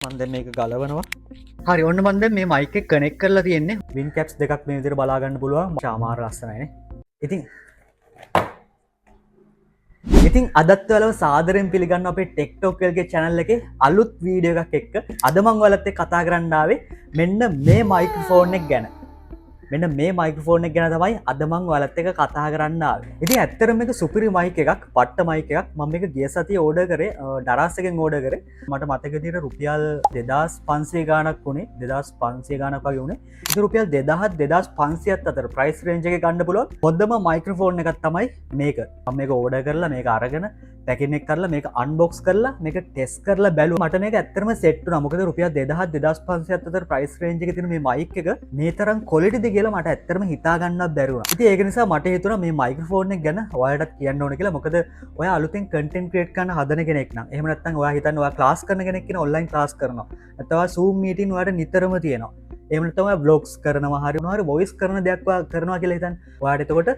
මන්ද මේක ගලවනවා. හරි ඔන්න මන්ද මේ මයික කනෙක් කරලා තියෙන්නේ වින් කැප්ස් දෙකක් මේ විදිහට බලාගන්න පුළුවන්. ශාමාර ලස්සනයිනේ. ඉතින් අදත් ඔයාලව සාදරයෙන් පිළිගන්න අපේ ටෙක්ටොක් එකේ channel එකේ අලුත් වීඩියෝ එකක් එක්ක අද මම ඔයාලත් එක්ක කතා කරන්න ආවේ මෙන්න මේ මයික්‍රොෆෝන් එක ගැන. මෙන්න මේ මයික්‍රොෆෝන් එක ගැන තමයි අද මම ඔයාලත් එක්ක කතා කරන්න ආවේ. ඉතින් ඇත්තටම මේක සුපිරි මයික් එකක්, පට්ට මයික් එකක්. මම මේක ගිය සතියේ ඕඩර් කරේ, ඩරාස් එකෙන් ඕඩර් කරේ. මට මතක විදිහට රුපියල් 2500 ගාණක් වුණේ. 2500 ගාණක් වගේ වුණේ. ඉතින් රුපියල් 2000 2500ත් අතර ප්‍රයිස් රේන්ජ් එකේ ගන්න පුළුවන් හොඳම මයික්‍රොෆෝන් එකක් තමයි මේක. මම මේක ඕඩර් කරලා මේක අරගෙන පැකින් එක කරලා මේක අන්බොක්ස් කරලා මේක ටෙස්ට් කරලා බැලුවා. මට මේක ඇත්තටම සෙට් වුණා. මොකද රුපියල් 2000 2500ත් අතර ප්‍රයිස් රේන්ජ් එකේ තියෙන මේ මයික් එක මේ තරම් ක්වොලිටිද කියලා මට ඇත්තටම හිතා ගන්නවත් බැරි වුණා. ඉතින් ඒක නිසා මට හිතුණා මේ මයික්‍රොෆෝන් එක ගැන ඔයාලටත් කියන්න ඕන කියලා. මොකද ඔයා අලුතෙන් කන්ටෙන්ට් ක්‍රියේට් කරන්න හදන කෙනෙක් නම්, එහෙම නැත්නම් ඔයා හිතන්නේ ඔයා ක්ලාස් කරන කෙනෙක් කියන ඔන්ලයින් ක්ලාස් කරනවා. නැත්නම් ඔයා Zoom මීටින් ඔයාලට නිතරම තියෙනවා. එහෙම නැත්නම් ඔයා vlogs කරනවා, හරි මොනවා හරි voice කරන දෙයක් ඔයා කරනවා කියලා හිතන්න. ඔයාට එතකොට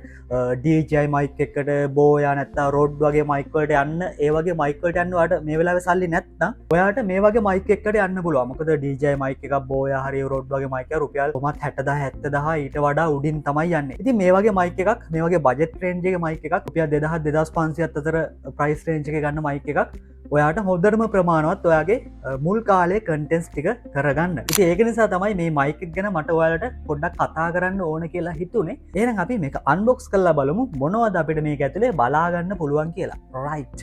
DJI mic එකකට බෝයා නැත්නම් Rode වගේ mic වලට යන්න, ඒ වගේ mic වලට යන්න ඔයාට මේ වෙලාවේ සල්ලි නැත්නම් ඔයාට මේ වගේ mic එකකට යන්න පුළුවන්. මොකද DJI mic එකක් බෝයා හරි Rode වගේ mic එක රුපියල් 60000 70000 ඊට වඩා උඩින් තමයි යන්නේ. ඉතින් මේ වගේ mic එකක්, මේ වගේ budget range එකේ mic එකක් රුපියල් 2000 2500ත් අතර price range එකේ ගන්න mic එකක් ඔයාට හොඳටම ප්‍රමාණවත් ඔයාගේ මුල් කාලේ කන්ටෙන්ට්ස් ටික කරගන්න. ඉතින් ඒක නිසා තමයි මේ මයික් එක ගැන මට ඔයාලට පොඩ්ඩක් කතා කරන්න ඕන කියලා හිතුනේ. එහෙනම් අපි මේක අන්බොක්ස් කරලා බලමු මොනවද අපිට මේක ඇතුලේ බලා ගන්න පුළුවන් කියලා. රයිට්.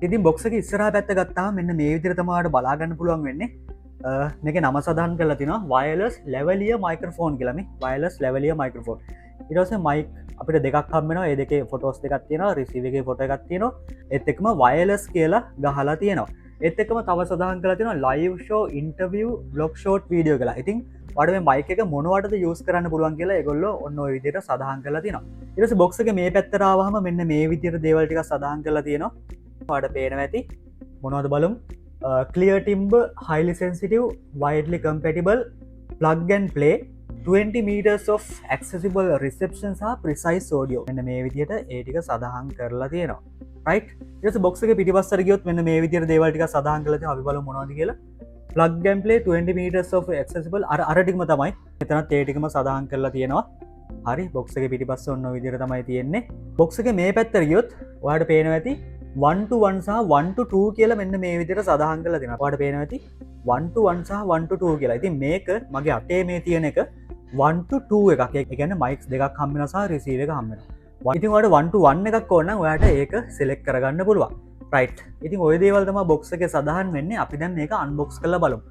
ඉතින් බොක්ස් එකේ ඉස්සරහා පැත්ත ගත්තාම මෙන්න මේ විදිහට තමයි ඔයාලට බලා ගන්න පුළුවන් වෙන්නේ. මේකේ නම සඳහන් කරලා තිනවා wireless lavalier microphone කියලා. මේ wireless lavalier microphone. ඊට පස්සේ mic අපිට දෙකක් හම්බ වෙනවා. ඒ දෙකේ ෆොටෝස් දෙකක් තියෙනවා, රිසීවර් එකේ ෆොටෝ එකක් තියෙනවා. ඒත් එක්කම wireless කියලා ගහලා තියෙනවා. ඒත් එක්කම තව සඳහන් කරලා තියෙනවා live show interview vlog short video කියලා. ඉතින් ඔයාලට මේ mic එක මොනවටද use කරන්න පුළුවන් කියලා ඒගොල්ලෝ ඔන්න ඔය විදිහට සඳහන් කරලා තියෙනවා. ඊට පස්සේ box එකේ මේ පැත්තට ආවහම මෙන්න මේ විදිහට දේවල් ටිකක් සඳහන් කරලා තියෙනවා. ඔයාලට පේනවා ඇති. මොනවද බලමු. Clear timbre, highly sensitive, widely compatible, plug and play, 20 meters of accessible reception සහ precise audio. මෙන්න මේ විදිහට ඒ ටික සඳහන් කරලා තියෙනවා. right? ඊට පස්සේ box එකේ පිටිපස්සට ගියොත් මෙන්න මේ විදිහට දේවල් ටික සඳහන් කරලා තියෙනවා. අපි බලමු මොනවද කියලා. plug and play 20 meters of accessible අර ටිකම තමයි. මෙතනත් ඒ ටිකම සඳහන් කරලා තියෙනවා. හරි, box එකේ පිටිපස්ස ඔන්න ඔය විදිහට තමයි තියෙන්නේ. box එකේ මේ පැත්තට ගියොත් ඔයාලට පේනවා ඇති 1 to 1 සහ 1 to 2 කියලා මෙන්න මේ විදිහට සඳහන් කරලා තියෙනවා. ඔයාලට පේනවා ඇති 1 to 1 සහ 1 to 2 කියලා. ඉතින් මේක මගේ අතේ මේ තියෙන එක 1 to 2 එකක්. ඒ කියන්නේ මයික්ස් දෙකක් හම්බ වෙනවා සහ රිසීවර් එක හම්බ වෙනවා. ඉතින් ඔයාලට 1 to 1 එකක් ඕන නම් ඔයාලට ඒක සිලෙක්ට් කරගන්න පුළුවන්. right. ඉතින් ওই දේවල් තමයි box එකේ සඳහන් වෙන්නේ. අපි දැන් මේක අන්බොක්ස් කරලා බලමු.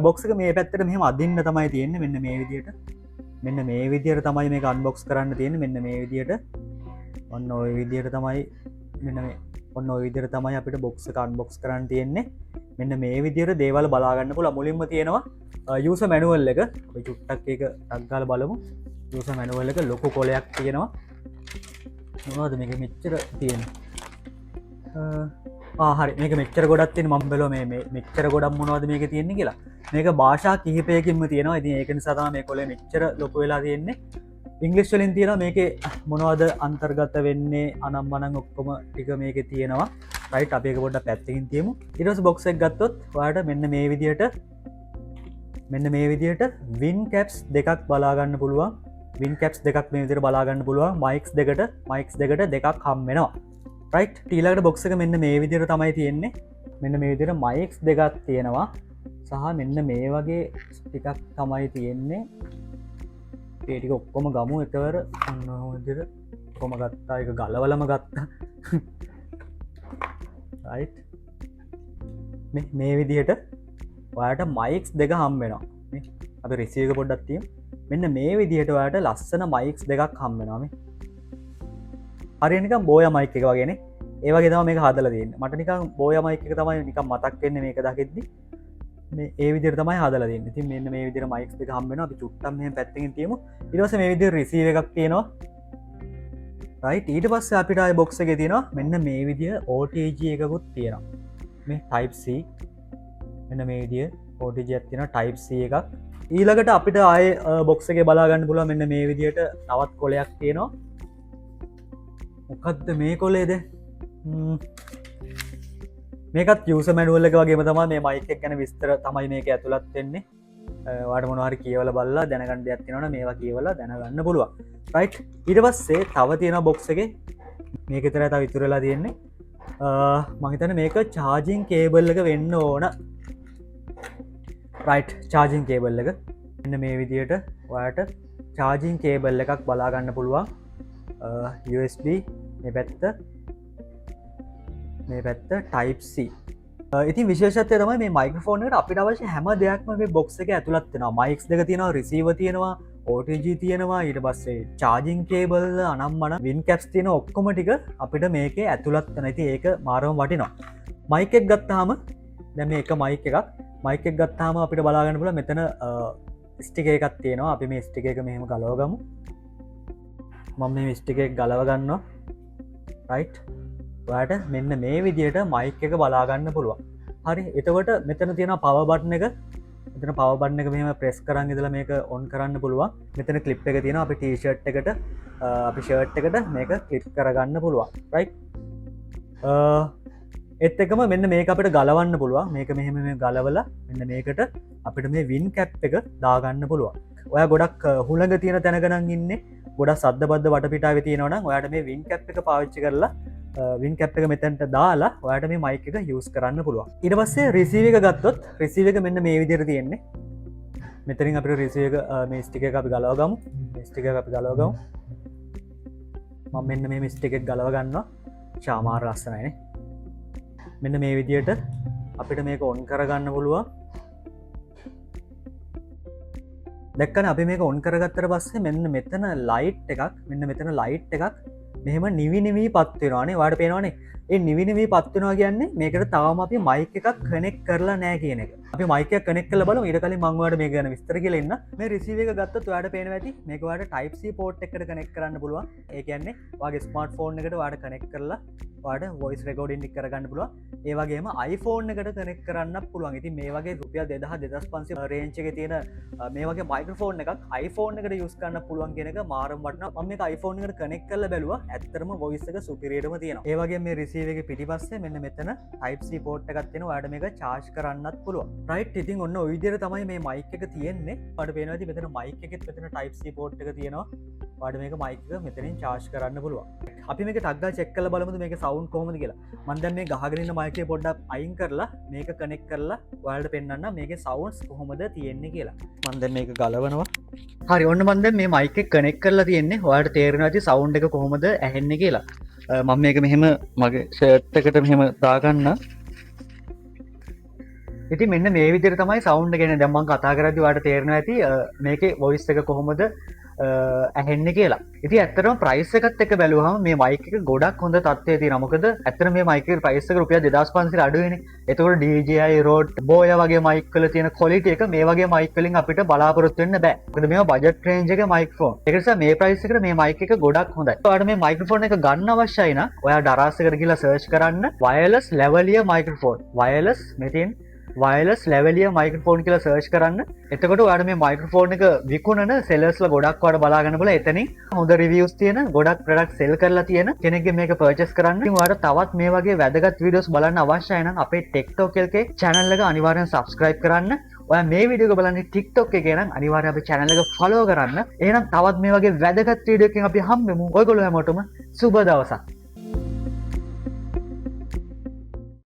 box එක මේ පැත්තට මෙහෙම අදින්න තමයි තියෙන්නේ. මෙන්න මේ විදිහට. මෙන්න මේ විදිහට තමයි මේක අන්බොක්ස් කරන්න තියෙන්නේ. මෙන්න මේ විදිහට. ඔන්න ওই විදිහට තමයි මෙන්න මේ ඔන්න ඔය විදිහට තමයි අපිට box එක අන්බොක්ස් කරන්න තියෙන්නේ. මෙන්න මේ විදිහට දේවල් බලා ගන්න පුළුවන්. මුලින්ම තියෙනවා user manual එක. අපි චුට්ටක් ඒක ටක් ගාලා බලමු. user manual එක ලොකු කොලයක් තියෙනවා. මොනවද මේක මෙච්චර තියෙන්නේ? හරි, මේක මෙච්චර ගොඩක් තියෙන මම බැලුවා මේ මෙච්චර ගොඩක් මොනවද මේකේ තියෙන්නේ කියලා. මේක භාෂා කිහිපයකින්ම තියෙනවා. ඉතින් ඒක නිසා තමයි මේ කොලේ මෙච්චර ලොකු වෙලා තියෙන්නේ. ඉංග්‍රීසි වලින් තියෙනවා මේකේ මොනවද අන්තර්ගත වෙන්නේ අනම්මනම් ඔක්කොම ටික මේකේ තියෙනවා. රයිට්, අපි ඒක පොඩ්ඩක් පැත්තකින් තියමු. ඊට පස්සේ box එක ගත්තොත් ඔයාලට මෙන්න මේ විදිහට win caps දෙකක් බලා ගන්න පුළුවන්. win caps දෙකක් මේ විදිහට බලා ගන්න පුළුවන්. mics දෙකට දෙකක් හම් වෙනවා. right, ඊළඟට box එක මෙන්න මේ විදිහට තමයි තියෙන්නේ. මෙන්න මේ විදිහට mics දෙකක් තියෙනවා. සහ මෙන්න මේ වගේ ටිකක් තමයි තියෙන්නේ. ඒ ටික ඔක්කොම ගමු එකවර. අන්න ඔය විදිහට ඔක්කොම ගත්තා. ඒක ගලවලම ගත්තා. right, මේ විදිහට ඔයාලට mics දෙක හම් වෙනවා. මේ අපි රිසීවර් එක පොඩ්ඩක් තියමු. මෙන්න මේ විදිහට ඔයාලට ලස්සන mics දෙකක් හම් වෙනවා. මේ හරිය නිකන් බෝයා mic එක වගේනේ. ඒ වගේ තමයි මේක හදලා තියෙන්නේ. මට නිකන් බෝයා mic එක තමයි නිකන් මතක් වෙන්නේ මේක දකිද්දි. මේ ඒ විදිහට තමයි හදලා තියෙන්නේ. ඉතින් මෙන්න මේ විදිහට mics දෙක හම් වෙනවා. අපි චුට්ටක් මෙහෙම පැත්තකින් තියමු. ඊට පස්සේ මේ විදිහට රිසීවර් එකක් තියෙනවා. right, ඊට පස්සේ අපිට ආයේ box එකේ තියෙනවා මෙන්න මේ විදිහ OTG එකකුත් තියෙනවා. මේ type C. මෙන්න මේ විදිහ OTG එකක් තියෙනවා, type C එකක්. ඊළඟට අපිට ආයේ box එකේ බලා ගන්න පුළුවන් මෙන්න මේ විදිහට තවත් කොලයක් තියෙනවා. මොකද්ද මේ කොලේද? මේකත් යුස මැනුවල්ල එක වගේ තම මේ මයික ගැන විස්තර තමයි මේක ඇතුළත් වෙන්නේ වාට මොනහරි කියවල බල්ලා දැනගන්න දෙයක් තියෙනවනේ මේවා කියවලා දැනගන්න පුළුවන් රයිට් ඊට පස්සේ තව තියෙන බොක්ස් එකේ මේක විතරයි තව ඉතුරු වෙලා තියෙන්නේ මම හිතන්නේ මේක චාර්ජින් කේබල් එක වෙන්න ඕන රයිට් චාර්ජින් කේබල් එක මෙන්න මේ විදියට ඔයාලට චාර්ජින් කේබල් එකක් බලා ගන්න පුළුවන් USB මේ පැත්ත type C ඉතින් විශේෂත්වය තමයි මේ මයික්‍රොෆෝන් එකට අපිට අවශ්‍ය හැම දෙයක්ම මේ බොක්ස් එකේ ඇතුළත් වෙනවා මයික්ස් දෙක තියෙනවා රිසීවර් තියෙනවා OTG තියෙනවා ඊට පස්සේ චාර්ජින් කේබල් අනම්මන වින් කැප්ස් තියෙන ඔක්කොම ටික අපිට මේකේ ඇතුළත් වෙනවා ඉතින් ඒක මාරම වටිනවා මයික් එක ගත්තාම දැන් මේ එක මයික් එක ගත්තාම අපිට බලා ගන්න පුළුවන් මෙතන ස්ටික් එකක් තියෙනවා අපි මේ ස්ටික් එක මෙහෙම ගලවගමු මම මේ ස්ටික් එක ගලව ගන්නවා රයිට් ඔයාට මෙන්න මේ විදියට මයික් එක බලා ගන්න පුළුවන් හරි එතකොට මෙතන තියෙන පවර් බටන් එක මෙතන පවර් බටන් එක මෙහෙම ප්‍රෙස් කරන් ඉඳලා මේක ඔන් කරන්න පුළුවන් මෙතන ක්ලිප් එක තියෙනවා අපි ටී-ෂර්ට් එකට අපි ෂර්ට් එකට මේක ක්ලිප් කරගන්න පුළුවන් රයිට් ඒත් එකම මෙන්න මේක අපිට ගලවන්න පුළුවන් මේක මෙහෙම මේ ගලවලා මෙන්න මේකට අපිට මේ වින් කැප් එක දාගන්න පුළුවන් ඔයා ගොඩක් හුළඟ තියෙන තැනක නම් ඉන්නේ ගොඩක් සද්දබද්ද වටපිටාවේ තියෙනවා නම් ඔයාට මේ වින් කැප් එක පාවිච්චි කරලා වින් කැප් එක මෙතැන්ට දාලා ඔයාට මේ මයික් එක යූස් කරන්න පුළුවන් ඊට පස්සේ රිසීවර් එක ගත්තොත් රිසීවර් එක මෙන්න මේ විදිහට තියෙන්නේ මෙතනින් අපිට රිසීවර් එක මේ ස්ටික් එක අපි ගලව ගමු මේ ස්ටික් එක අපි ගලව ගමු මම මෙන්න මේ ස්ටික් එක ගලව ගන්නවා චාමාර ලස්සනයිනේ මෙන්න මේ විදියට අපිට මේක ඔන් කරගන්න පුළුවන් දැක්කන අපි මේක ඔන් කරගත්තට පස්සේ මෙන්න මෙතන ලයිට් එකක් මෙන්න මෙතන ලයිට් එකක් මෙහෙම නිවිනිවී පත්වෙනවානේ වාට පේනවානේ ඒ නිවිනිවී පත්වෙනවා කියන්නේ මේකට තවම අපි මයික් එකක් කනෙක් කරලා නෑ කියන එක අපි මයික කනෙක් කළ බලමු ඊට කලින් මම ඔයාලට මේක ගැන විස්තර කියලා ඉන්න මේ රිසීවර් එක ගත්තොත් ඔයාලට පේනවා ඇති මේක ඔයාලට type C port එකකට කනෙක් කරන්න පුළුවන් ඒ කියන්නේ ඔයාගේ ස්මාර්ට්ෆෝන් එකට ඔයාලට කනෙක් කරලා ඔයාලට voice recording එක කරගන්න පුළුවන් ඒ වගේම iPhone එකට කනෙක් කරන්න පුළුවන් ඉතින් මේ වගේ රුපියල් 2000 2500 රේන්ජ් එකේ තියෙන මේ වගේ මයික්‍රොෆෝන් එකක් iPhone එකට යූස් කරන්න පුළුවන් කියන එක මාරම වටිනවා මම මේක iPhone එකට කනෙක් කරලා බැලුවා ඇත්තටම voice එක superiorම තියෙනවා ඒ වගේම මේ රිසීවර් එකේ පිටිපස්සේ මෙන්න මෙතන type C port එකක් තියෙනවා ඔයාලට මේක charge කරන්නත් පුළුවන් right ඉතින් ඔන්න ඔය විදිහට තමයි මේ මයික් එක තියෙන්නේ ඔයාලට පේනවා ඉතින් මෙතන මයික් එකෙත් මෙතන type C port එක තියෙනවා ඔයාලට මේක මයික් එක මෙතනින් charge කරන්න පුළුවන් අපි මේක ටක් ගාලා check කරලා බලමුද මේකේ sound කොහොමද කියලා මම දැන් මේ ගහගෙන ඉන්න මයික් එක පොඩ්ඩක් අයින් කරලා මේක connect කරලා ඔයාලට පෙන්නන්න මේකේ sounds කොහොමද තියෙන්නේ කියලා මම දැන් මේක ගලවනවා හරි ඔන්න මම දැන් මේ මයික් එක කනෙක්ට් කරලා තියෙන්නේ ඔයාලට තේරෙනවා ඇති සවුන්ඩ් එක කොහොමද ඇහෙන්නේ කියලා මම මේක මෙහෙම මගේ ෂර්ට් එකට මෙහෙම දාගන්න ඉතින් මෙන්න මේ විදිහට තමයි සවුන්ඩ් එක එන්නේ දැන් මම කතා කරද්දි ඔයාලට තේරෙනවා ඇති මේකේ වොයිස් එක කොහොමද ඇහෙන්නේ කියලා. ඉතින් ඇත්තටම ප්‍රයිස් එකත් එක්ක බැලුවහම මේ මයික් එක ගොඩක් හොඳ තත්ත්වයේ තියෙනවා. මොකද ඇත්තටම මේ මයික් එකේ ප්‍රයිස් එක රුපියල් 2500 අඩුයිනේ. ඒතකොට DJI Rode Boya වගේ මයික් වල තියෙන ක්වොලිටි එක මේ වගේ මයික් වලින් අපිට බලාපොරොත්තු වෙන්න බෑ. මොකද මේවා බජට් රේන්ජ් එකේ මයික්‍රොෆෝන්. ඒක නිසා මේ ප්‍රයිස් එකට මේ මයික් එක ගොඩක් හොඳයි. ඔයාලට මේ මයික්‍රොෆෝන් එක ගන්න අවශ්‍යයි නම් ඔයා Daras එකට ගිහලා සර්ච් කරන්න wireless lavalier microphone. wireless මෙතෙන් වයර්ලස් ලෙවලියර් මයික්‍රොෆෝන් කියලා සර්ච් කරන්න. එතකොට ඔයාලට මේ මයික්‍රොෆෝන් එක විකුණන සෙලර්ස්ලා ගොඩක් ඔයාලට බලා ගන්න බලා එතනින් හොඳ රිවිව්ස් තියෙන ගොඩක් ප්‍රොඩක්ට් සෙල් කරලා තියෙන කෙනෙක්ගෙන් මේක පර්චේස් කරන්න. ඉතින් ඔයාලට තවත් මේ වගේ වැදගත් වීඩියෝස් බලන්න අවශ්‍යයි නම් අපේ TikTok එකේ channel එක අනිවාර්යෙන් subscribe කරන්න. ඔයා මේ වීඩියෝ එක බලන්නේ TikTok එකේ නම් අනිවාර්යෙන් අපේ channel එක follow කරන්න. එහෙනම් තවත් මේ වගේ වැදගත් වීඩියෝ එකකින් අපි හම්බෙමු. ඔයගොල්ලෝ හැමෝටම සුබ දවසක්.